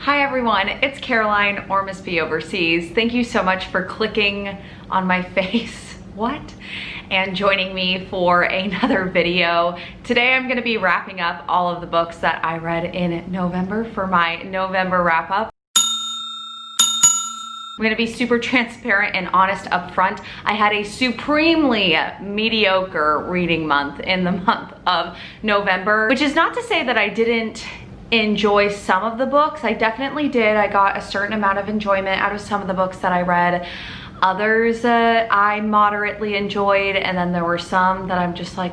Hi everyone, it's Caroline or Miss B Overseas. Thank you so much for clicking on my face, what? And joining me for another video. Today I'm gonna be wrapping up all of the books that I read in November for my November wrap up. I'm gonna be super transparent and honest up front. I had a supremely mediocre reading month in the month of November, which is not to say that I didn't enjoy some of the books. I definitely did. I got a certain amount of enjoyment out of some of the books that I read. Others I moderately enjoyed, and then there were some that I'm just like,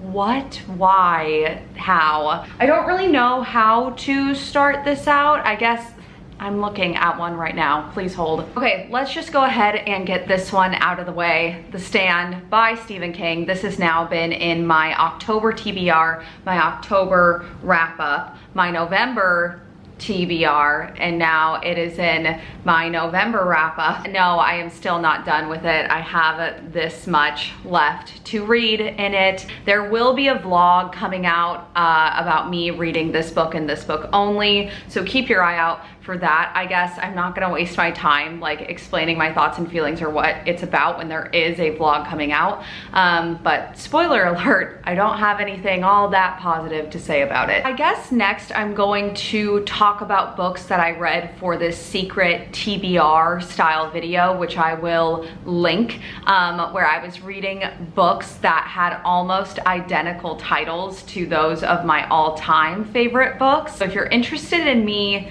what? Why? How? I don't really know how to start this out. I guess I'm looking at one right now. Please hold. Okay, let's just go ahead and get this one out of the way. The Stand by Stephen King. This has now been in my October TBR, my October wrap up, my November TBR, and now it is in my November wrap up. No, I am still not done with it. I have this much left to read in it. There will be a vlog coming out about me reading this book and this book only, so keep your eye out for that. I guess I'm not gonna waste my time like explaining my thoughts and feelings or what it's about when there is a vlog coming out. But spoiler alert, I don't have anything all that positive to say about it. I guess next I'm going to talk about books that I read for this secret TBR style video, which I will link, where I was reading books that had almost identical titles to those of my all-time favorite books. So if you're interested in me,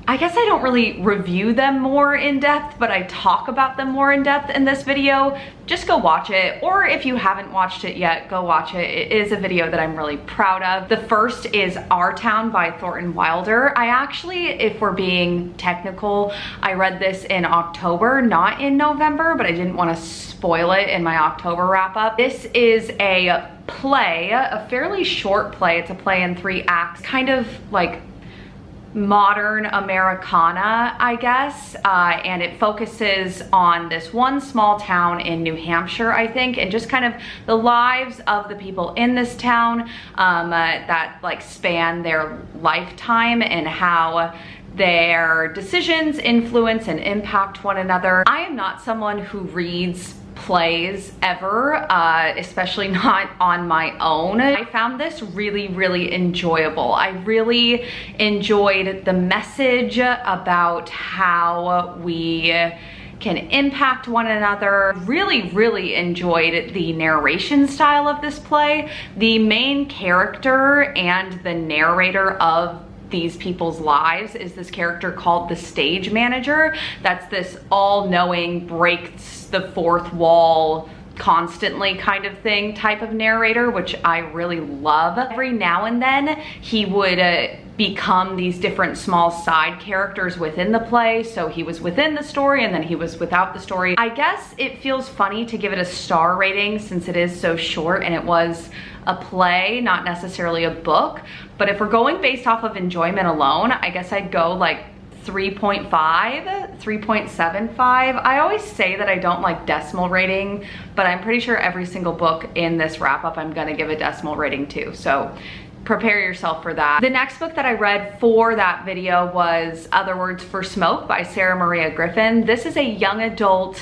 I guess I don't really review them more in depth, but I talk about them more in depth in this video. Just go watch it, or if you haven't watched it yet, go watch it. It is a video that I'm really proud of. The first is Our Town by Thornton Wilder. I actually, if we're being technical, I read this in October, not in November, but I didn't want to spoil it in my October wrap up. This is a play, a fairly short play. It's a play in 3 acts, kind of like modern Americana, I guess, and it focuses on this one small town in New Hampshire, I think, and just kind of the lives of the people in this town that like span their lifetime and how their decisions influence and impact one another. I am not someone who reads plays ever, especially not on my own. I found this really, really enjoyable. I really enjoyed the message about how we can impact one another. Really, really enjoyed the narration style of this play. The main character and the narrator of these people's lives is this character called the stage manager. That's this all-knowing, breaks the fourth wall constantly kind of thing type of narrator, which I really love. Every now and then he would become these different small side characters within the play. So he was within the story and then he was without the story. I guess it feels funny to give it a star rating since it is so short and it was a play, not necessarily a book. But if we're going based off of enjoyment alone, I guess I'd go like 3.5, 3.75. I always say that I don't like decimal rating, but I'm pretty sure every single book in this wrap up I'm gonna give a decimal rating to. So prepare yourself for that. The next book that I read for that video was Other Words for Smoke by Sarah Maria Griffin. This is a young adult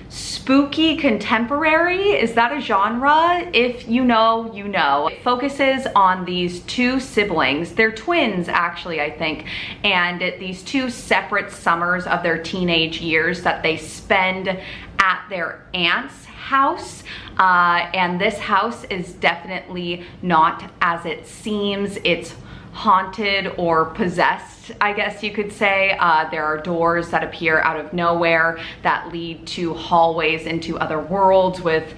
spooky contemporary. Is that a genre? If you know, you know. It focuses on these 2 siblings. They're twins, actually, I think. And these 2 separate summers of their teenage years that they spend at their aunt's house. And this house is definitely not as it seems. It's haunted or possessed, I guess you could say. There are doors that appear out of nowhere that lead to hallways into other worlds with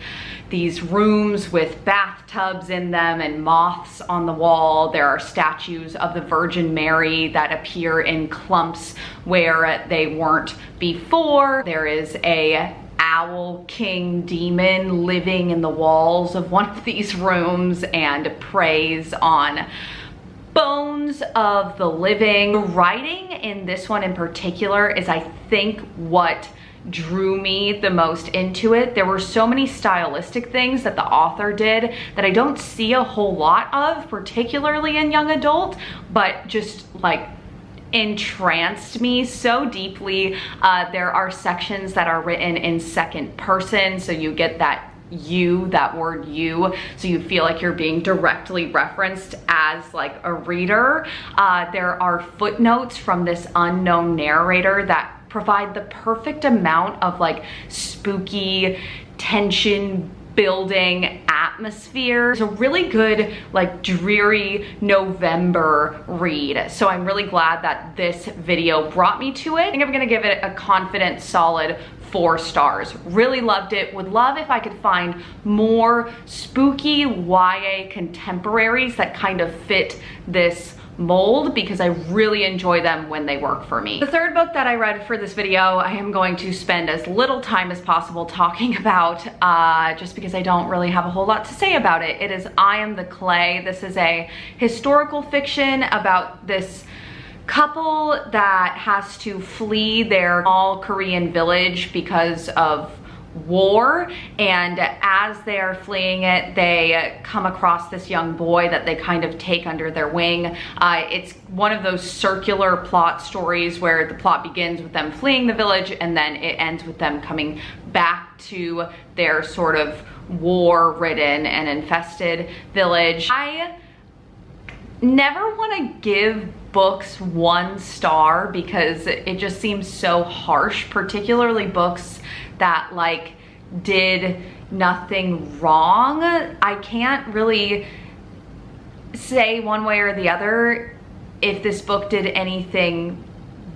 these rooms with bathtubs in them and moths on the wall. There are statues of the Virgin Mary that appear in clumps where they weren't before. There is a owl king demon living in the walls of one of these rooms and preys on bones of the living. The writing in this one in particular is, I think, what drew me the most into it. There were so many stylistic things that the author did that I don't see a whole lot of, particularly in young adult, but just like entranced me so deeply. There are sections that are written in second person, so you get that word you, so you feel like you're being directly referenced as like a reader. There are footnotes from this unknown narrator that provide the perfect amount of like spooky tension building atmosphere. It's a really good like dreary November read. So I'm really glad that this video brought me to it. I think I'm gonna give it a confident, solid 4 stars. Really loved it. Would love if I could find more spooky YA contemporaries that kind of fit this mold, because I really enjoy them when they work for me. The third book that I read for this video, I am going to spend as little time as possible talking about, just because I don't really have a whole lot to say about it. It is I Am the Clay. This is a historical fiction about this couple that has to flee their small Korean village because of war, and as they're fleeing it, they come across this young boy that they kind of take under their wing. It's one of those circular plot stories where the plot begins with them fleeing the village and then it ends with them coming back to their sort of war-ridden and infested village. I never want to give books 1 star because it just seems so harsh, particularly books that like did nothing wrong. I can't really say one way or the other if this book did anything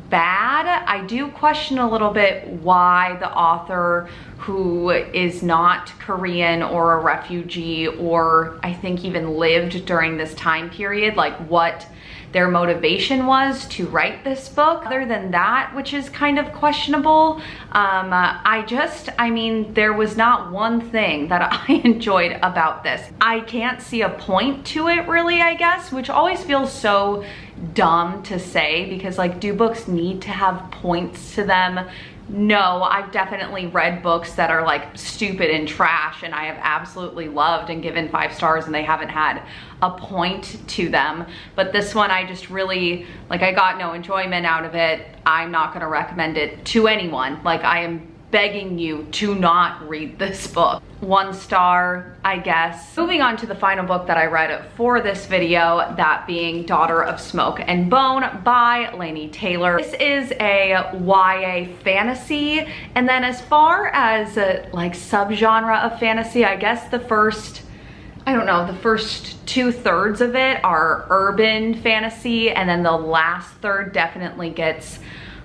bad. I do question a little bit why the author, who is not Korean or a refugee, or I think even lived during this time period, like what their motivation was to write this book. Other than that, which is kind of questionable, I mean, there was not one thing that I enjoyed about this. I can't see a point to it really, I guess, which always feels so dumb to say, because like, do books need to have points to them? No, I've definitely read books that are like stupid and trash and I have absolutely loved and given 5 stars and they haven't had a point to them. But this one, I just really, like, I got no enjoyment out of it. I'm not gonna recommend it to anyone. Like, I am begging you to not read this book. 1 star, I guess. Moving on to the final book that I read for this video, that being Daughter of Smoke and Bone by Laini Taylor. This is a YA fantasy, and then as far as like subgenre of fantasy, I guess the first, I don't know, the first 2/3 of it are urban fantasy, and then the last third definitely gets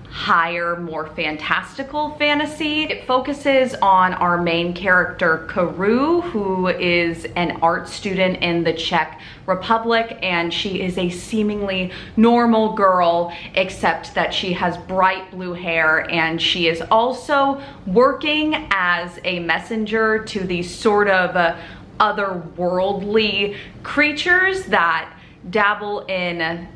higher, more fantastical fantasy. It focuses on our main character, Karu, who is an art student in the Czech Republic, and she is a seemingly normal girl, except that she has bright blue hair, and she is also working as a messenger to these sort of otherworldly creatures that dabble in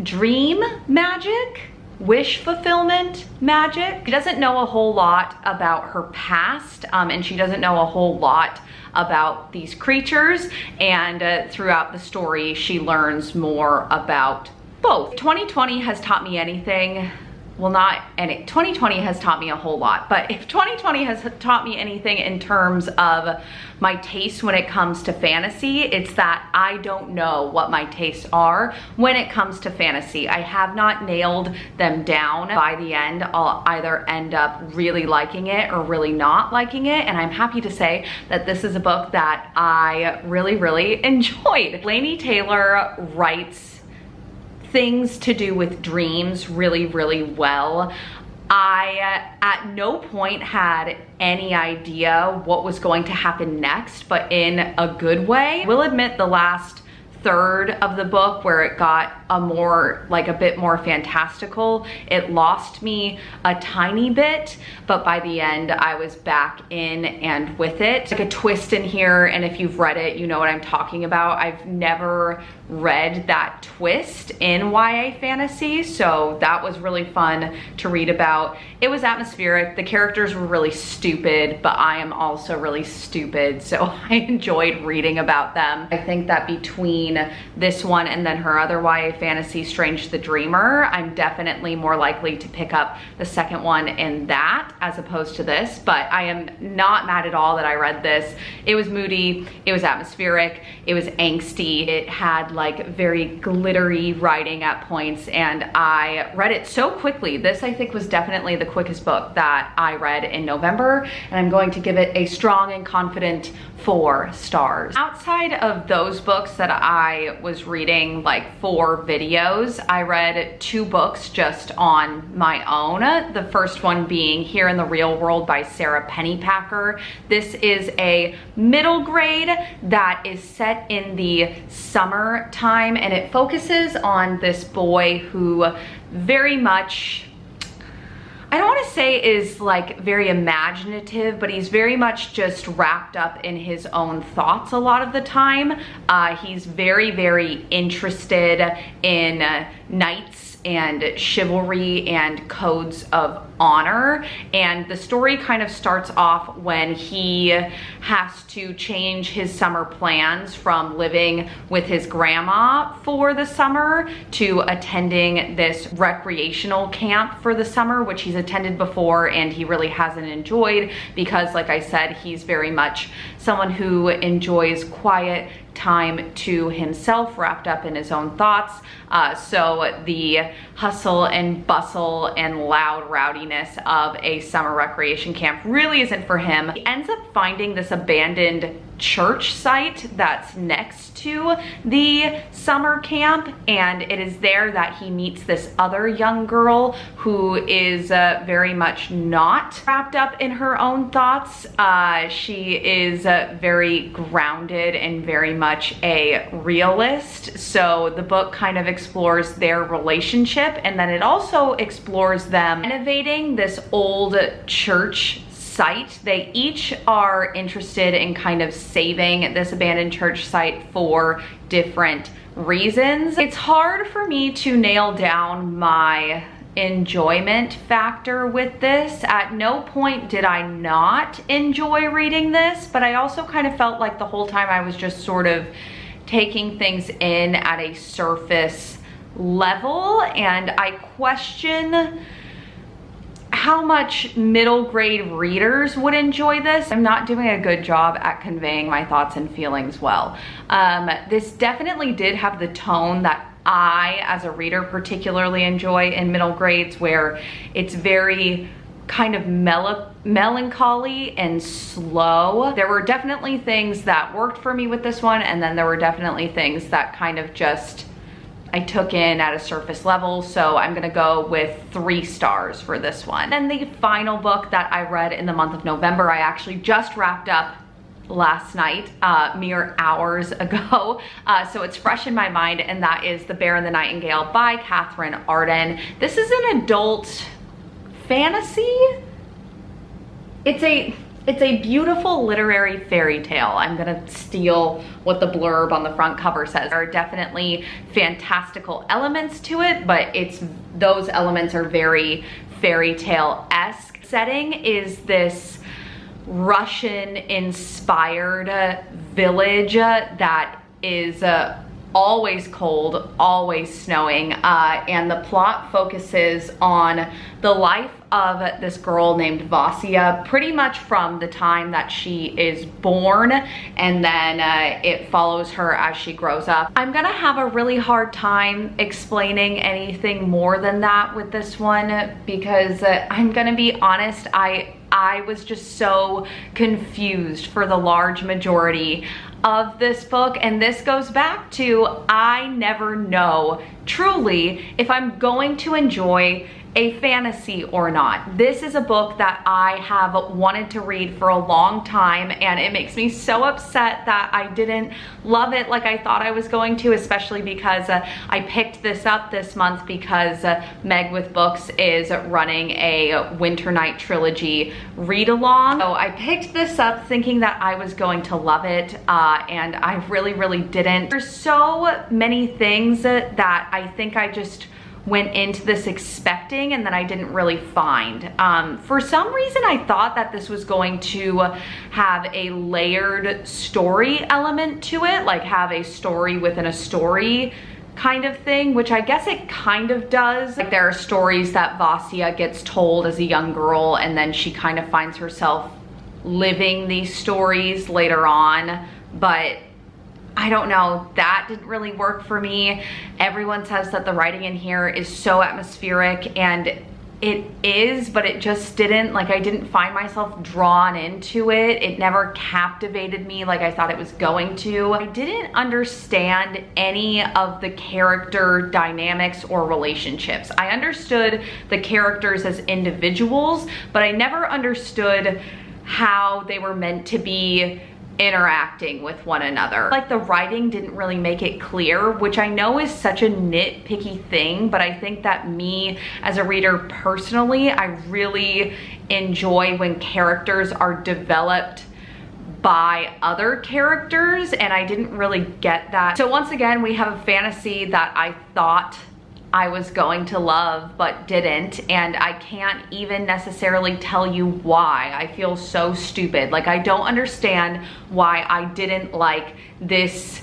dream magic, wish fulfillment magic. She doesn't know a whole lot about her past, and she doesn't know a whole lot about these creatures, and throughout the story she learns more about both. 2020 has taught me anything, well, not any, 2020 has taught me a whole lot, but if 2020 has taught me anything in terms of my taste when it comes to fantasy, it's that I don't know what my tastes are when it comes to fantasy. I have not nailed them down. By the end, I'll either end up really liking it or really not liking it, and I'm happy to say that this is a book that I really, really enjoyed. Laini Taylor writes things to do with dreams really, really well. I at no point had any idea what was going to happen next, but in a good way. I will admit the last third of the book, where it got a bit more fantastical, it lost me a tiny bit, but by the end I was back in and with it. Like a twist in here, and if you've read it, you know what I'm talking about. I've never read that twist in YA fantasy, so that was really fun to read about. It was atmospheric, the characters were really stupid, but I am also really stupid, so I enjoyed reading about them. I think that between this one and then her other YA fantasy Strange the Dreamer, I'm definitely more likely to pick up the second one in that as opposed to this. But I am not mad at all that I read this. It was moody, it was atmospheric, it was angsty, it had like very glittery writing at points, and I read it so quickly. This, I think, was definitely the quickest book that I read in November, and I'm going to give it a strong and confident 4 stars. Outside of those books that I was reading like for videos, I read 2 books just on my own. The first one being Here in the Real World by Sarah Pennypacker. This is a middle grade that is set in the summertime, and it focuses on this boy who very much, I don't want to say is like very imaginative, but he's very much just wrapped up in his own thoughts a lot of the time. He's very, very interested in knights and chivalry and codes of honor, and the story kind of starts off when he has to change his summer plans from living with his grandma for the summer to attending this recreational camp for the summer, which he's attended before and he really hasn't enjoyed because, like I said, he's very much someone who enjoys quiet time to himself, wrapped up in his own thoughts. So the hustle and bustle and loud rowdiness of a summer recreation camp really isn't for him. He ends up finding this abandoned church site that's next to the summer camp, and it is there that he meets this other young girl who is very much not wrapped up in her own thoughts. She is very grounded and very much a realist. So the book kind of explores their relationship, and then it also explores them renovating this old church site. They each are interested in kind of saving this abandoned church site for different reasons. It's hard for me to nail down my enjoyment factor with this. At no point did I not enjoy reading this, but I also kind of felt like the whole time I was just sort of taking things in at a surface level, and I question how much middle grade readers would enjoy this. I'm not doing a good job at conveying my thoughts and feelings well. This definitely did have the tone that I, as a reader, particularly enjoy in middle grades, where it's very kind of melancholy and slow. There were definitely things that worked for me with this one, and then there were definitely things that kind of just I took in at a surface level, so I'm gonna go with 3 stars for this one. And the final book that I read in the month of November, I actually just wrapped up last night, mere hours ago, so it's fresh in my mind, and that is The Bear and the Nightingale by Catherine Arden. This is an adult fantasy. It's a beautiful literary fairy tale. I'm gonna steal what the blurb on the front cover says. There are definitely fantastical elements to it, but those elements are very fairy tale-esque. Setting is this Russian-inspired village that is always cold, always snowing, and the plot focuses on the life of this girl named Vasya pretty much from the time that she is born, and then it follows her as she grows up. I'm gonna have a really hard time explaining anything more than that with this one because I'm gonna be honest, I was just so confused for the large majority of this book, and this goes back to I never know truly if I'm going to enjoy a fantasy or not. This is a book that I have wanted to read for a long time, and it makes me so upset that I didn't love it like I thought I was going to, especially because I picked this up this month because Meg with Books is running a Winter Night trilogy read along. So I picked this up thinking that I was going to love it, and I really, really didn't. There's so many things that I think I just went into this expecting and then I didn't really find. For some reason I thought that this was going to have a layered story element to it, like have a story within a story kind of thing, which I guess it kind of does. Like, there are stories that Vasya gets told as a young girl, and then she kind of finds herself living these stories later on, but I don't know, that didn't really work for me. Everyone says that the writing in here is so atmospheric, and it is, but it just didn't, like, I didn't find myself drawn into it. It never captivated me like I thought it was going to. I didn't understand any of the character dynamics or relationships. I understood the characters as individuals, but I never understood how they were meant to be interacting with one another. Like, the writing didn't really make it clear, which I know is such a nitpicky thing, but I think that me as a reader personally, I really enjoy when characters are developed by other characters, and I didn't really get that. So once again, we have a fantasy that I thought I was going to love but didn't, and I can't even necessarily tell you why. I feel so stupid. Like, I don't understand why I didn't like this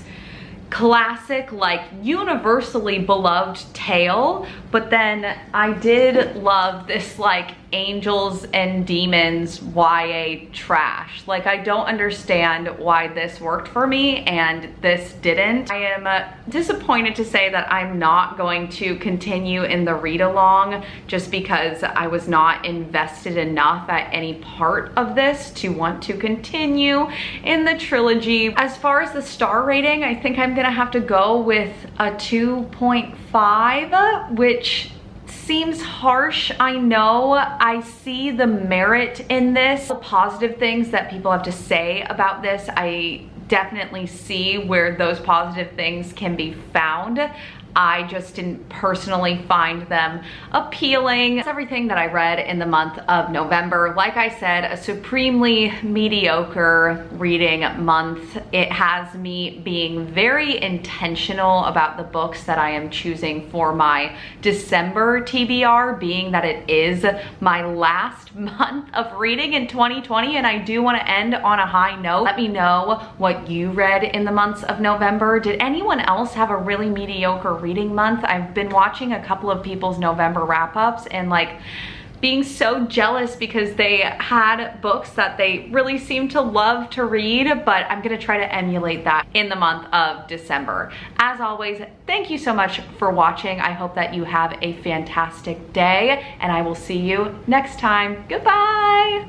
classic, like, universally beloved tale, but then I did love this, like, angels and demons YA trash. Like, I don't understand why this worked for me and this didn't. I am disappointed to say that I'm not going to continue in the read along, just because I was not invested enough at any part of this to want to continue in the trilogy. As far as the star rating, I think I'm gonna have to go with a 2.5, which seems harsh, I know. I see the merit in this. The positive things that people have to say about this, I definitely see where those positive things can be found. I just didn't personally find them appealing. That's everything that I read in the month of November. Like I said, a supremely mediocre reading month. It has me being very intentional about the books that I am choosing for my December TBR, being that it is my last month of reading in 2020, and I do want to end on a high note. Let me know what you read in the months of November. Did anyone else have a really mediocre reading month? I've been watching a couple of people's November wrap-ups and, like, being so jealous because they had books that they really seem to love to read, but I'm gonna try to emulate that in the month of December. As always, thank you so much for watching. I hope that you have a fantastic day, and I will see you next time. Goodbye!